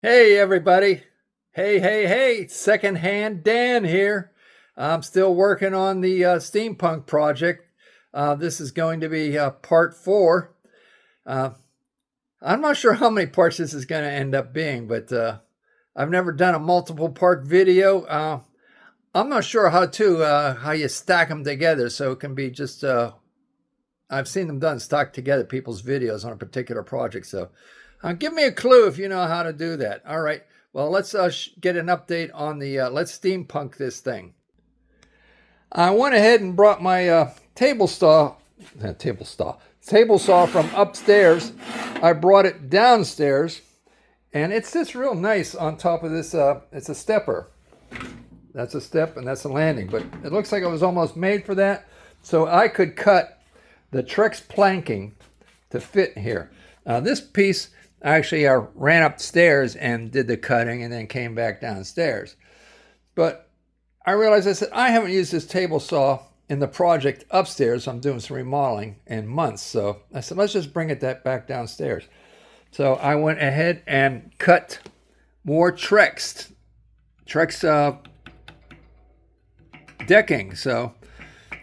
Hey everybody. Hey, secondhand Dan here. I'm still working on the Steampunk project. This is going to be part 4. Uh, I'm not sure how many parts this is going to end up being, but I've never done a multiple part video. I'm not sure how you stack them together, so it can be just I've seen them done stacked together, people's videos on a particular project. So give me a clue if you know how to do that. All right. Well, let's get an update on the, let's steampunk this thing. I went ahead and brought my table saw from upstairs. I brought it downstairs, and it sits real nice on top of this. It's a stepper. That's a step, and that's a landing. But it looks like it was almost made for that, so I could cut the Trex planking to fit here. This piece, actually, I ran upstairs and did the cutting and then came back downstairs. But I realized, I said, I haven't used this table saw in the project upstairs. I'm doing some remodeling in months. So I said, let's just bring it back downstairs. So I went ahead and cut more Trex decking. So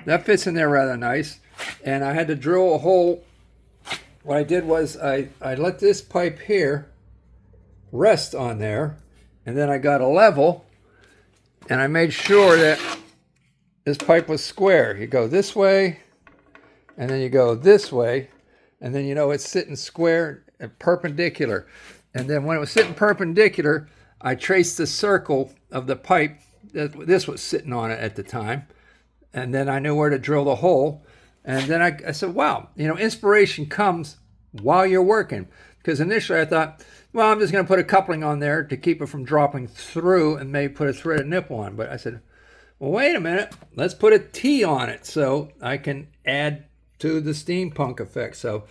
that fits in there rather nice. And I had to drill a hole. What I did was I let this pipe here rest on there, and then I got a level, and I made sure that this pipe was square. You go this way, and then you go this way, and then you know it's sitting square and perpendicular. And then when it was sitting perpendicular, I traced the circle of the pipe that this was sitting on it at the time, and then I knew where to drill the hole. And then I said, wow, inspiration comes while you're working. Because initially I thought, well, I'm just going to put a coupling on there to keep it from dropping through and maybe put a threaded nipple on. But I said, well, wait a minute, let's put a T on it so I can add to the steampunk effect. So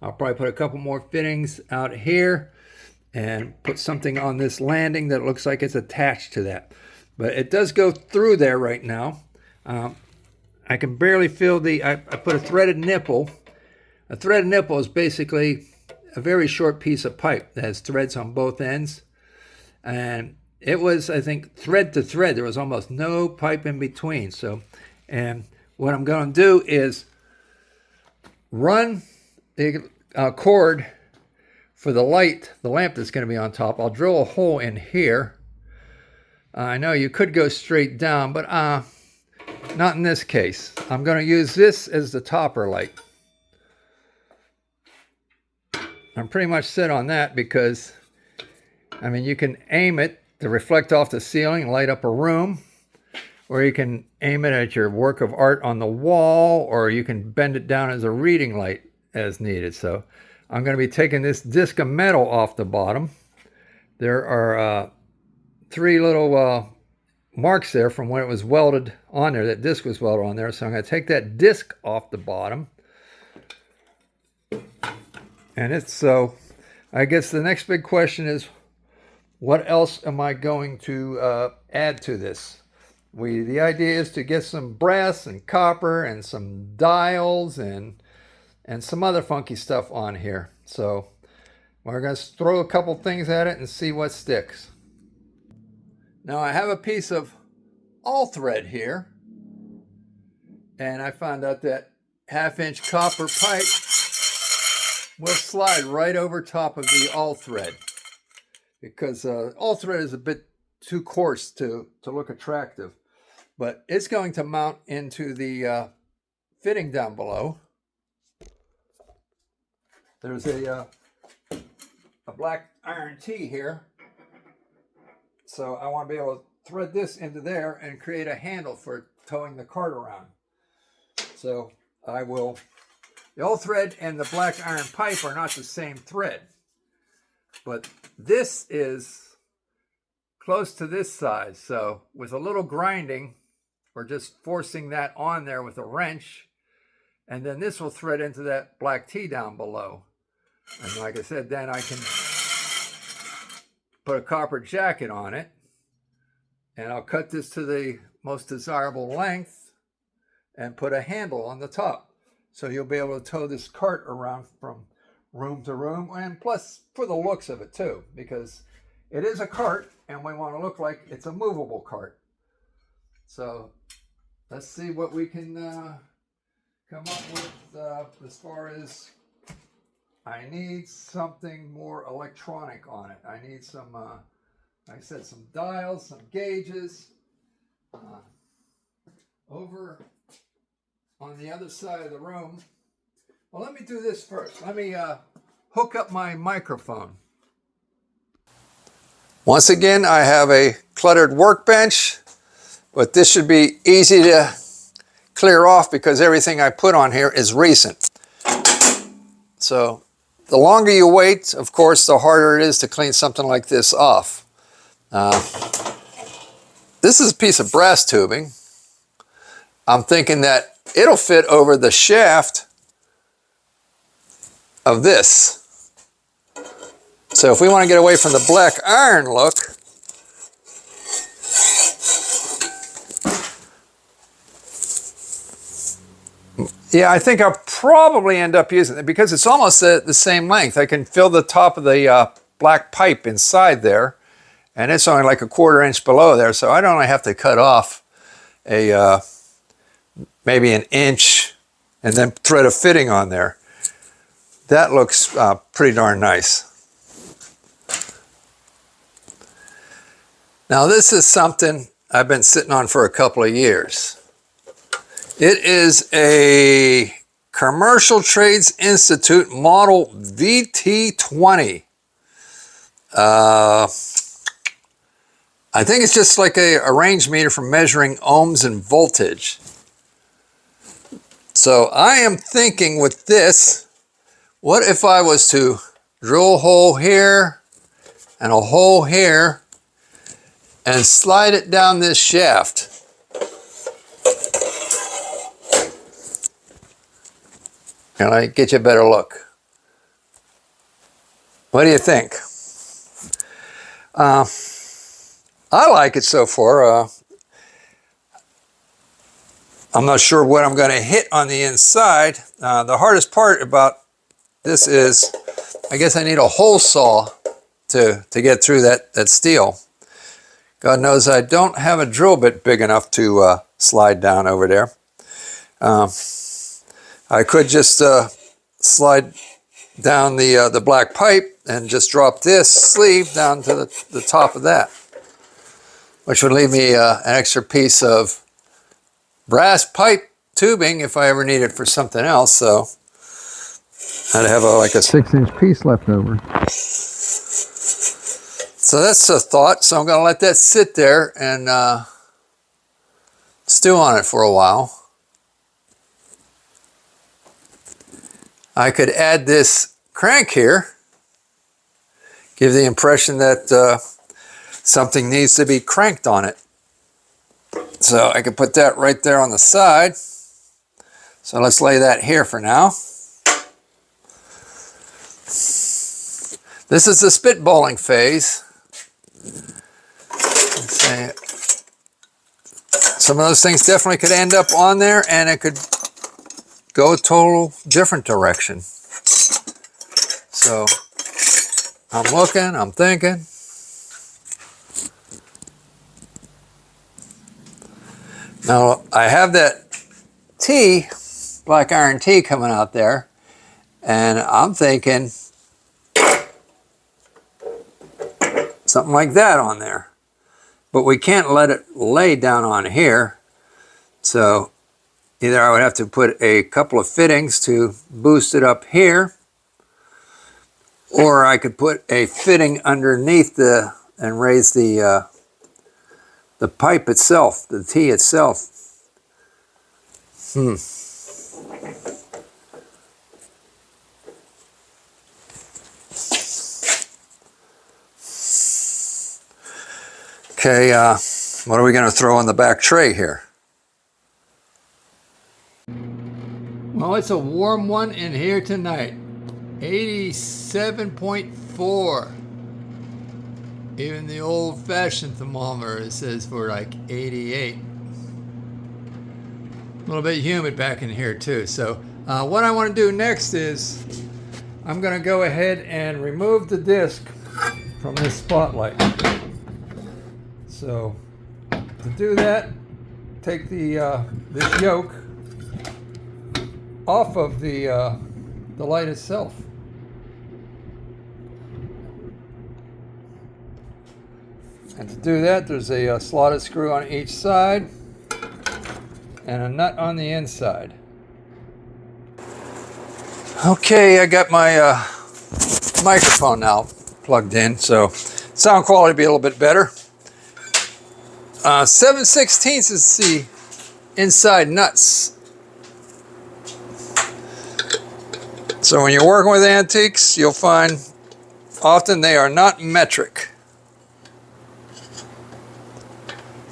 I'll probably put a couple more fittings out here and put something on this landing that looks like it's attached to that. But it does go through there right now. I can barely feel I put a threaded nipple. A threaded nipple is basically a very short piece of pipe that has threads on both ends. And it was, I think, thread to thread. There was almost no pipe in between. So, and what I'm going to do is run the cord for the lamp that's going to be on top. I'll drill a hole in here. I know you could go straight down, but not in this case. I'm going to use this as the topper light. I'm pretty much set on that because, you can aim it to reflect off the ceiling and light up a room, or you can aim it at your work of art on the wall, or you can bend it down as a reading light as needed. So I'm going to be taking this disc of metal off the bottom. There are 3 little marks there from when it was welded on there. That disc was welded on there. So I'm going to take that disc off the bottom. And I guess the next big question is, what else am I going to add to this? The idea is to get some brass and copper and some dials and some other funky stuff on here. So we're going to throw a couple things at it and see what sticks. Now I have a piece of all thread here, and I found out that 1/2-inch copper pipe will slide right over top of the all thread, because all thread is a bit too coarse to look attractive, but it's going to mount into the fitting down below. There's a black iron T here. So I want to be able to thread this into there and create a handle for towing the cart around. So the old thread and the black iron pipe are not the same thread, but this is close to this size. So with a little grinding, or just forcing that on there with a wrench, and then this will thread into that black T down below. And like I said, then I can put a copper jacket on it, and I'll cut this to the most desirable length and put a handle on the top. So you'll be able to tow this cart around from room to room, and plus for the looks of it too, because it is a cart, and we want to look like it's a movable cart. So let's see what we can come up with as far as, I need something more electronic on it. I need some, like I said, some dials, some gauges. Over on the other side of the room. Well, let me do this first. Let me hook up my microphone. Once again, I have a cluttered workbench, but this should be easy to clear off because everything I put on here is recent. So the longer you wait, of course, the harder it is to clean something like this off. This is a piece of brass tubing. I'm thinking that it'll fit over the shaft of this. So if we want to get away from the black iron look, yeah, I think I'll probably end up using it because it's almost the same length. I can fill the top of the black pipe inside there, and it's only like a 1/4 inch below there, so I don't only have to cut off a maybe an inch and then thread a fitting on there. That looks pretty darn nice. Now this is something I've been sitting on for a couple of years. It is a Commercial Trades Institute model VT20. I think it's just like a range meter for measuring ohms and voltage. So I am thinking with this, what if I was to drill a hole here and a hole here and slide it down this shaft? Can I get you a better look? What do you think? I like it so far. I'm not sure what I'm going to hit on the inside. The hardest part about this is, I guess I need a hole saw to get through that steel. God knows I don't have a drill bit big enough to slide down over there. I could just slide down the black pipe and just drop this sleeve down to the top of that, which would leave me an extra piece of brass pipe tubing if I ever need it for something else. So I'd have like a 6-inch piece left over. So that's a thought. So I'm going to let that sit there and stew on it for a while. I could add this crank here, give the impression that something needs to be cranked on it. So I could put that right there on the side. So let's lay that here for now. This is the spitballing phase. Some of those things definitely could end up on there, and it could go a total different direction. So I'm looking, I'm thinking. Now I have that T, black iron T coming out there, and I'm thinking something like that on there. But we can't let it lay down on here. So either I would have to put a couple of fittings to boost it up here, or I could put a fitting underneath and raise the pipe itself, the T itself. Okay, what are we going to throw in the back tray here? Well, it's a warm one in here tonight. 87.4. Even the old-fashioned thermometer says for like 88. A little bit humid back in here too. So what I want to do next is I'm going to go ahead and remove the disc from this spotlight. So to do that, take the this yoke off of the light itself. And to do that, there's a slotted screw on each side and a nut on the inside. Okay, I got my microphone now plugged in, so sound quality will be a little bit better. 7/16 is the inside nuts. So when you're working with antiques, you'll find often they are not metric.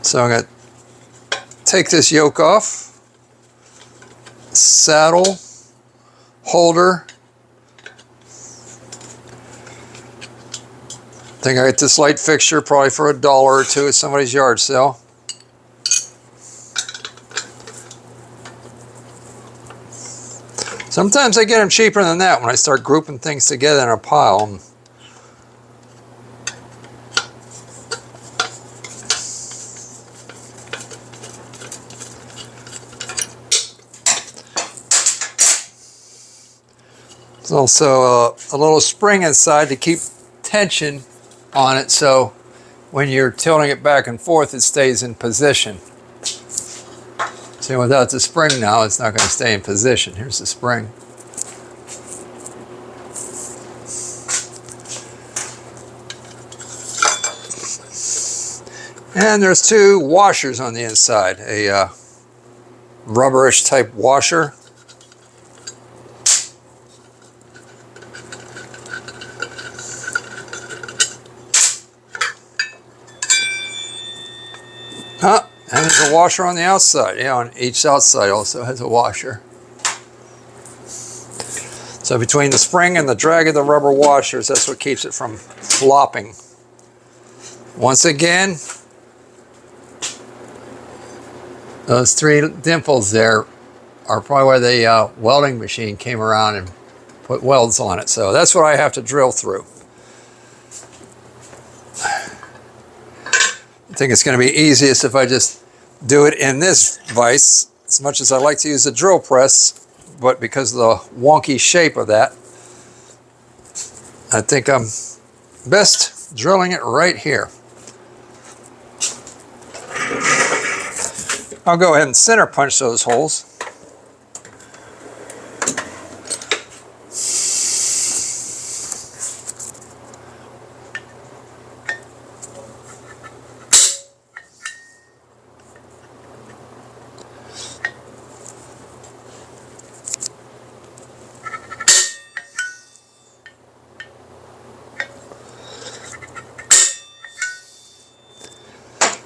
So I'm going to take this yoke off, saddle, holder. I think I got this light fixture probably for $1 or $2 at somebody's yard sale. Sometimes I get them cheaper than that when I start grouping things together in a pile. There's also a little spring inside to keep tension on it, so when you're tilting it back and forth, it stays in position. See, without the spring now, it's not going to stay in position. Here's the spring. And there's 2 washers on the inside, a rubberish type washer. And there's a washer on the outside. Yeah, on each outside also has a washer. So between the spring and the drag of the rubber washers, that's what keeps it from flopping. Once again, those 3 dimples there are probably where the welding machine came around and put welds on it. So that's what I have to drill through. I think it's going to be easiest if I just do it in this vise, as much as I like to use a drill press, but because of the wonky shape of that, I think I'm best drilling it right here. I'll go ahead and center punch those holes.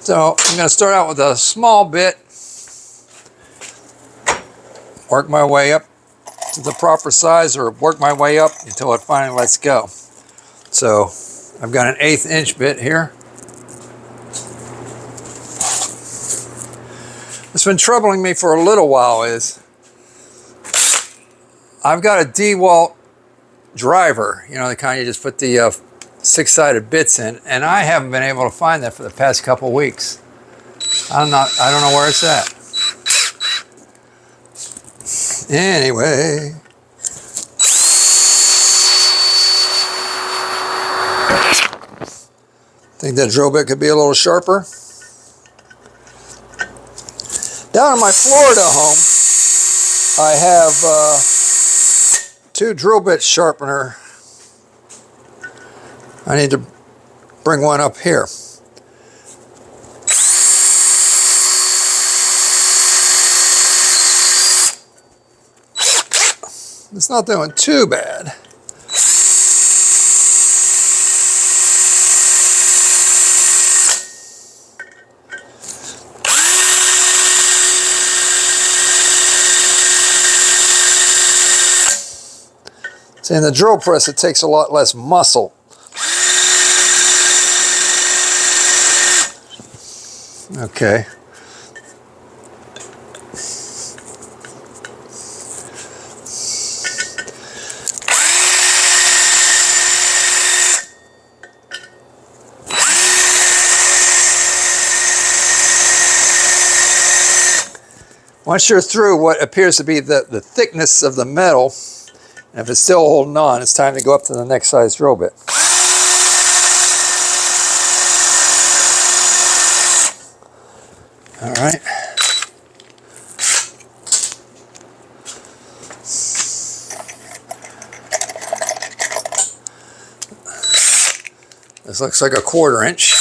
So I'm going to start out with a small bit, work my way up to the proper size, or work my way up until it finally lets go. So I've got an 1/8 inch bit here. What's been troubling me for a little while is I've got a DeWalt driver, you know, the kind you just put the 6-sided bits in, and I haven't been able to find that for the past couple of weeks. I don't know where it's at. Anyway, think that drill bit could be a little sharper. Down in my Florida home, I have 2 drill bit sharpener. I need to bring one up here. It's not doing too bad. See, in the drill press, it takes a lot less muscle. Okay. Once you're through what appears to be the thickness of the metal, and if it's still holding on, it's time to go up to the next size drill bit. All right. This looks like a 1/4 inch.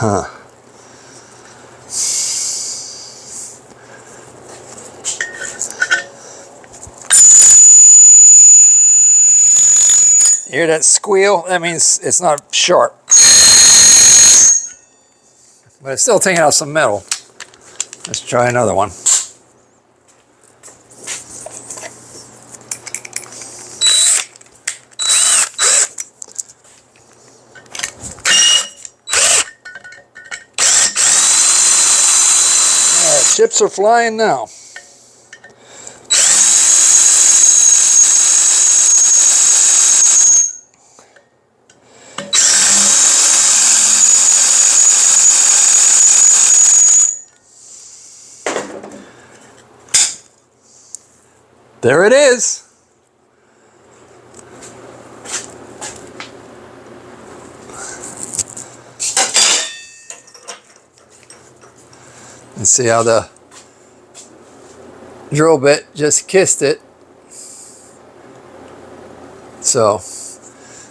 Huh. Hear that squeal? That means it's not sharp. But it's still taking out some metal. Let's try another one. Chips are flying now. There it is. And see how the drill bit just kissed it. So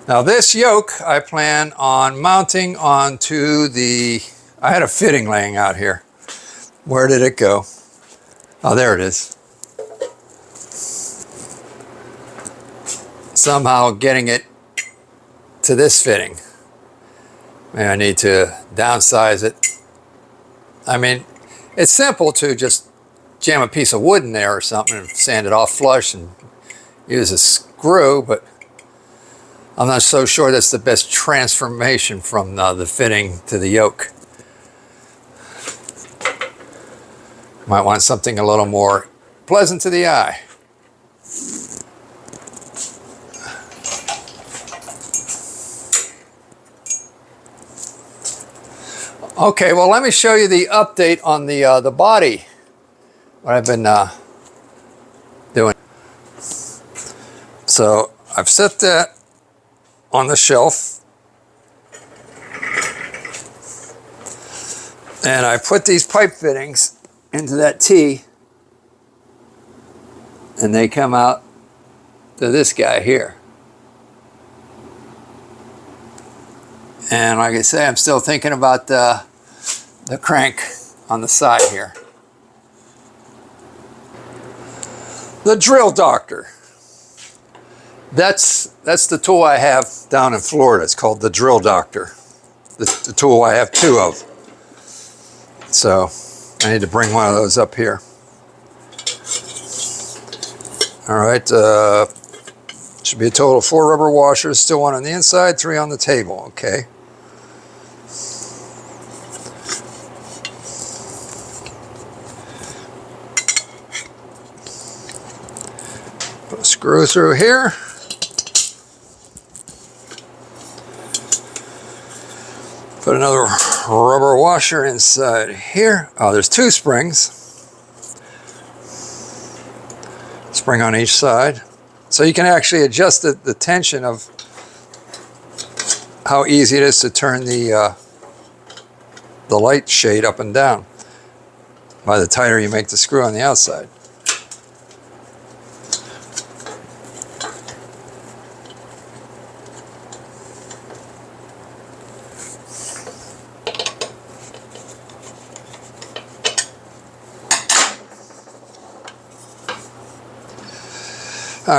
now this yoke I plan on mounting onto the, I had a fitting laying out here. Where did it go? Oh, there it is. Somehow getting it to this fitting. Maybe I need to downsize it. I mean, it's simple to just jam a piece of wood in there or something and sand it off flush and use a screw, but I'm not so sure that's the best transformation from the fitting to the yoke. Might want something a little more pleasant to the eye. Okay, well, let me show you the update on the body, what I've been doing. So I've set that on the shelf, and I put these pipe fittings into that T, and they come out to this guy here. And like I say, I'm still thinking about the crank on the side here. The drill doctor. That's the tool I have down in Florida. It's called the drill doctor. The tool I have 2 of. So I need to bring one of those up here. All right. Should be a total of 4 rubber washers. Still 1 on the inside, 3 on the table. Okay. Put a screw through here. Put another rubber washer inside here. Oh, there's 2 springs. Spring on each side. So you can actually adjust the tension of how easy it is to turn the light shade up and down by the tighter you make the screw on the outside.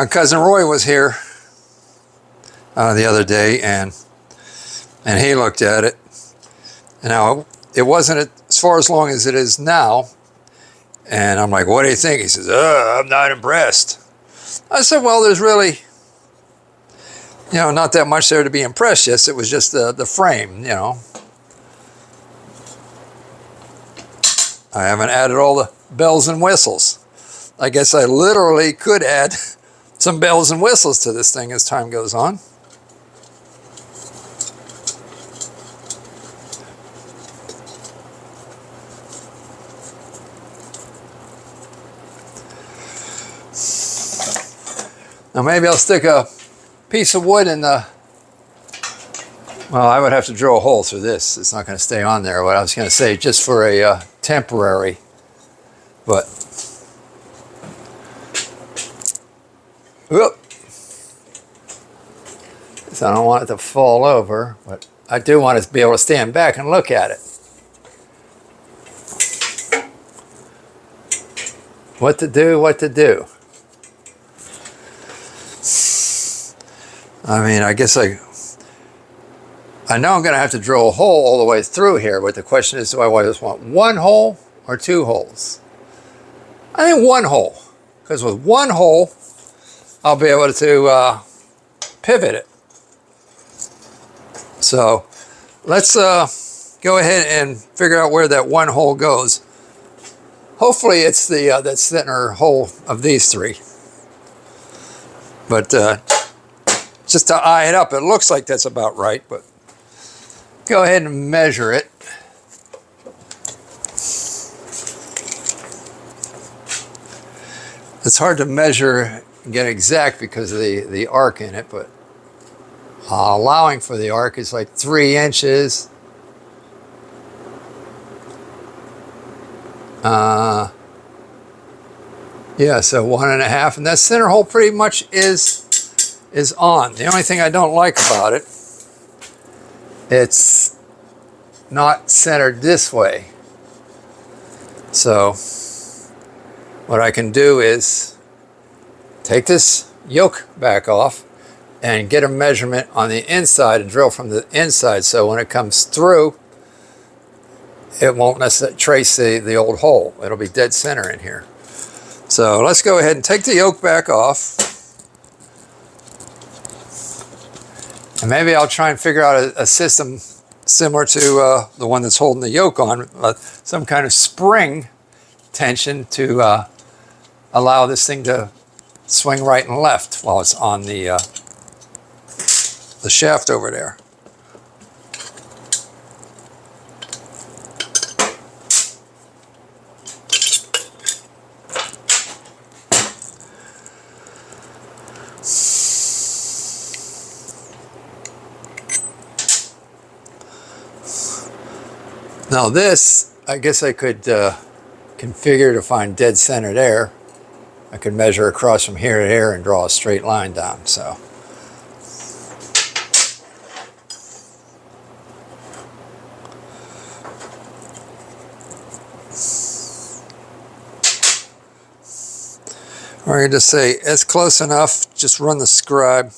Cousin Roy was here the other day, and he looked at it. And now it wasn't as far as long as it is now. And I'm like, "What do you think?" He says, "I'm not impressed." I said, "Well, there's really You know, not that much there to be impressed. Yes, it was just the frame, you know. I haven't added all the bells and whistles. I guess I literally could add some bells and whistles to this thing as time goes on. Now maybe I'll stick a piece of wood in the, well, I would have to drill a hole through this. It's not going to stay on there. What I was going to say, just for a temporary, but, whoop. So I don't want it to fall over, but I do want to be able to stand back and look at it. What to do, what to do. I mean, I guess I know I'm going to have to drill a hole all the way through here, but the question is, do I just want one hole or two holes? I think one hole, because with one hole, I'll be able to pivot it. So let's go ahead and figure out where that one hole goes. Hopefully it's the that center hole of these three. But just to eye it up, it looks like that's about right, but go ahead and measure it. It's hard to measure and get exact because of the arc in it, but allowing for the arc is like 3 inches. Yeah, so 1.5, and that center hole pretty much is on. The only thing I don't like about it, it's not centered this way. So what I can do is take this yoke back off and get a measurement on the inside and drill from the inside, so when it comes through, it won't necessarily trace the old hole. It'll be dead center in here. So let's go ahead and take the yoke back off. And maybe I'll try and figure out a system similar to the one that's holding the yoke on, some kind of spring tension to allow this thing to swing right and left while it's on the shaft over there. Now this, I guess I could configure to find dead center there. I could measure across from here to here and draw a straight line down, so. We're going to just say, it's close enough, just run the scribe.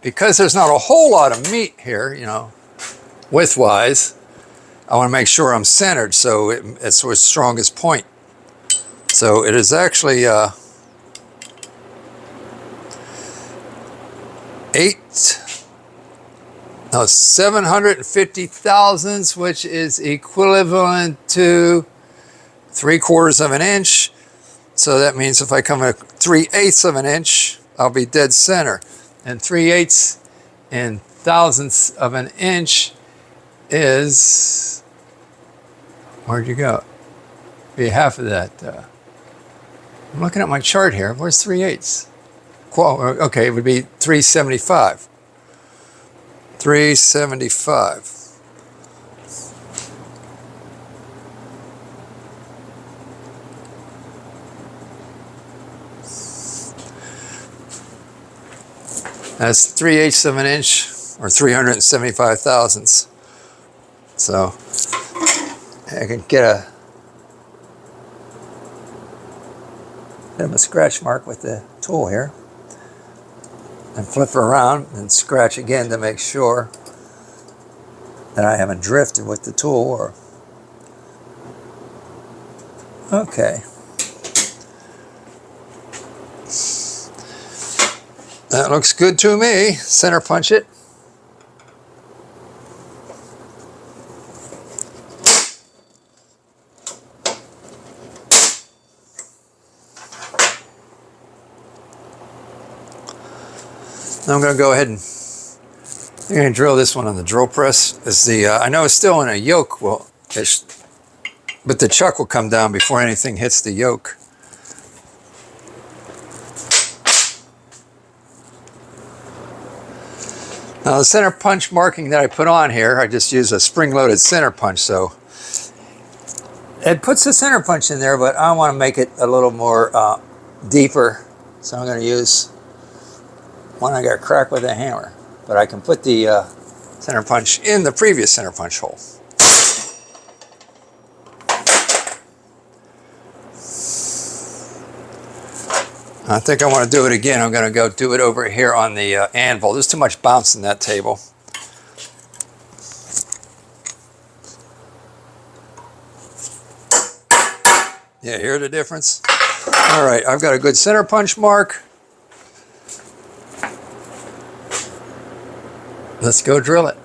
Because there's not a whole lot of meat here, you know, width-wise, I want to make sure I'm centered so it's its strongest point. So it is actually 750 thousandths, which is equivalent to 3/4 of an inch. So that means if I come at 3/8 of an inch, I'll be dead center. And 3/8 in thousandths of an inch is, where'd you go? Be half of that. I'm looking at my chart here. Where's 3/8? Okay, it would be 375. 375. That's 3/8 of an inch, or 375 thousandths. So I can get a bit of a scratch mark with the tool here. and flip it around and scratch again to make sure that I haven't drifted with the tool. Or okay, that looks good to me. Center punch it. Now I'm going to go ahead and I'm going to drill this one on the drill press. It's the I know it's still in a yoke, but the chuck will come down before anything hits the yoke. Now the center punch marking that I put on here, I just use a spring-loaded center punch, so it puts the center punch in there, but I want to make it a little more deeper, so I'm going to use one I got cracked with a hammer, but I can put the center punch in the previous center punch hole. I think I want to do it again. I'm going to go do it over here on the anvil. There's too much bounce in that table. Yeah, hear the difference? All right, I've got a good center punch mark. Let's go drill it.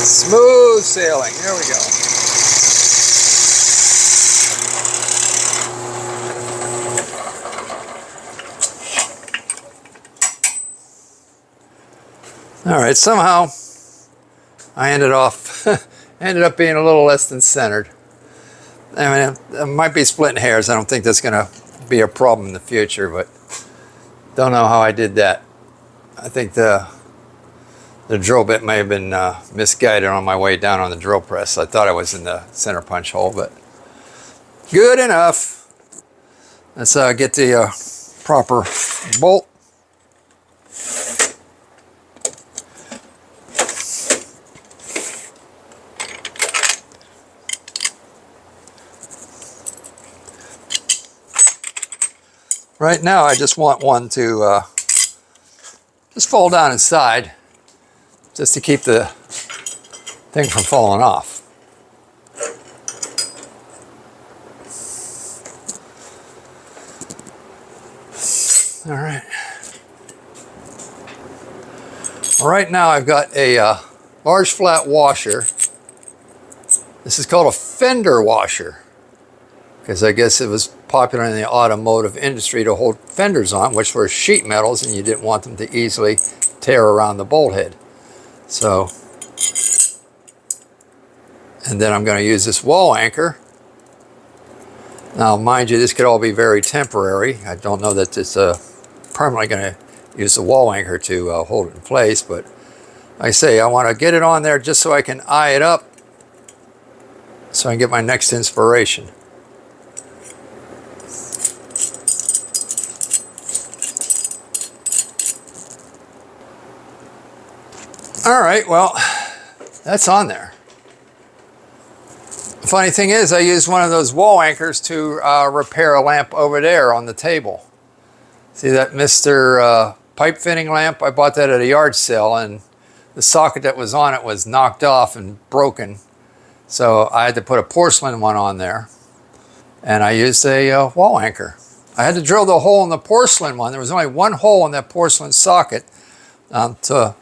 Smooth sailing. There we go. All right, somehow I ended up being a little less than centered. I mean, I might be splitting hairs. I don't think that's going to be a problem in the future, but don't know how I did that. I think the drill bit may have been misguided on my way down on the drill press. I thought I was in the center punch hole, but good enough. Let's get the proper bolt. Right now, I just want one to just fall down inside, just to keep the thing from falling off. All right. Right now, I've got a large flat washer. This is called a fender washer, because I guess it was popular in the automotive industry to hold fenders on, which were sheet metals, and you didn't want them to easily tear around the bolt head. So, and then I'm going to use this wall anchor. Now, mind you, this could all be very temporary. I don't know that it's permanently going to use the wall anchor to hold it in place, but like I say, I want to get it on there just so I can eye it up, so I can get my next inspiration. All right, well, that's on there. The funny thing is, I used one of those wall anchors to repair a lamp over there on the table. See that Mr. Pipe fitting lamp? I bought that at a yard sale, and the socket that was on it was knocked off and broken. So I had to put a porcelain one on there, and I used a wall anchor. I had to drill the hole in the porcelain one. There was only one hole in that porcelain socket to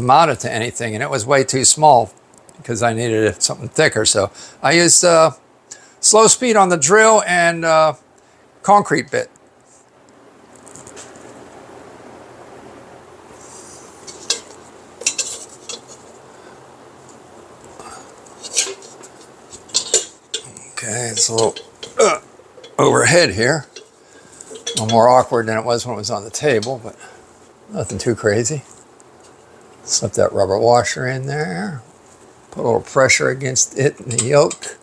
mount it to anything, and it was way too small because I needed something thicker. So I used slow speed on the drill and concrete bit. Okay, it's a little overhead here. A little more awkward than it was when it was on the table, but nothing too crazy. Slip that rubber washer in there. Put a little pressure against it in the yoke.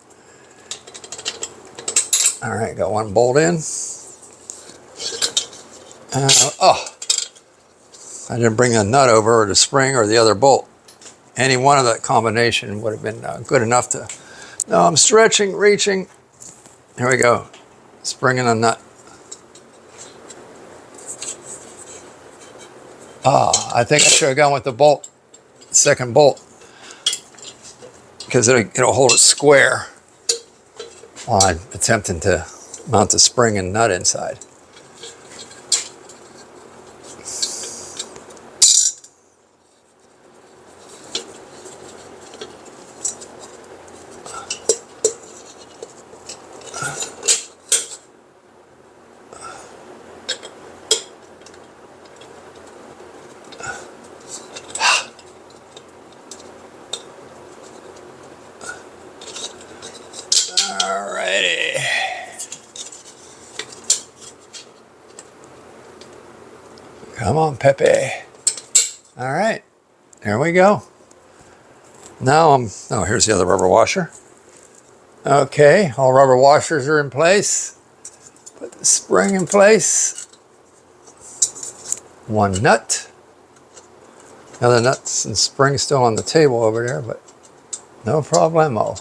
All right, got one bolt in. I didn't bring a nut over, or the spring, or the other bolt. Any one of that combination would have been good enough to... No, I'm stretching, reaching. Here we go. Spring and a nut. I think I should have gone with the bolt, second bolt, because it'll hold it square while I'm attempting to mount the spring and nut inside. Alrighty. Come on, Pepe. All right, here we go. Now oh, here's the other rubber washer. Okay, all rubber washers are in place. Put the spring in place. One nut. The other nuts and springs still on the table over there, but no problemo.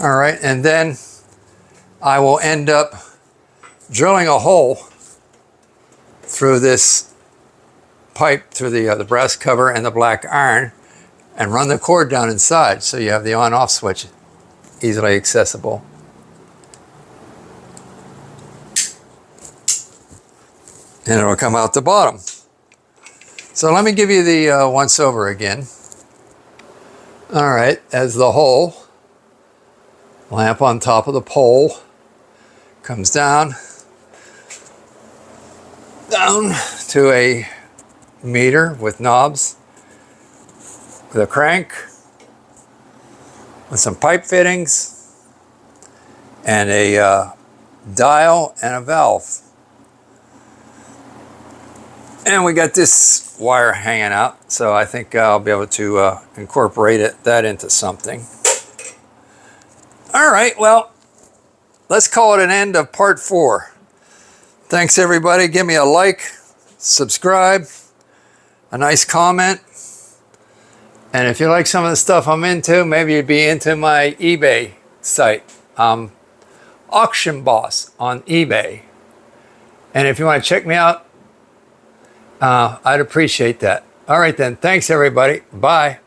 All right, and then I will end up drilling a hole through this pipe, through the brass cover and the black iron, and run the cord down inside so you have the on-off switch easily accessible. And it'll come out the bottom. So let me give you the once over again. All right, as the hole, lamp on top of the pole, comes down to a meter with knobs, with a crank, with some pipe fittings, and a dial and a valve. And we got this wire hanging out, so I think I'll be able to incorporate that into something. All right, well, let's call it an end of part 4. Thanks, everybody. Give me a like, subscribe, a nice comment. And if you like some of the stuff I'm into, maybe you'd be into my eBay site. Auction Boss on eBay. And if you want to check me out, I'd appreciate that. All right, then. Thanks, everybody. Bye.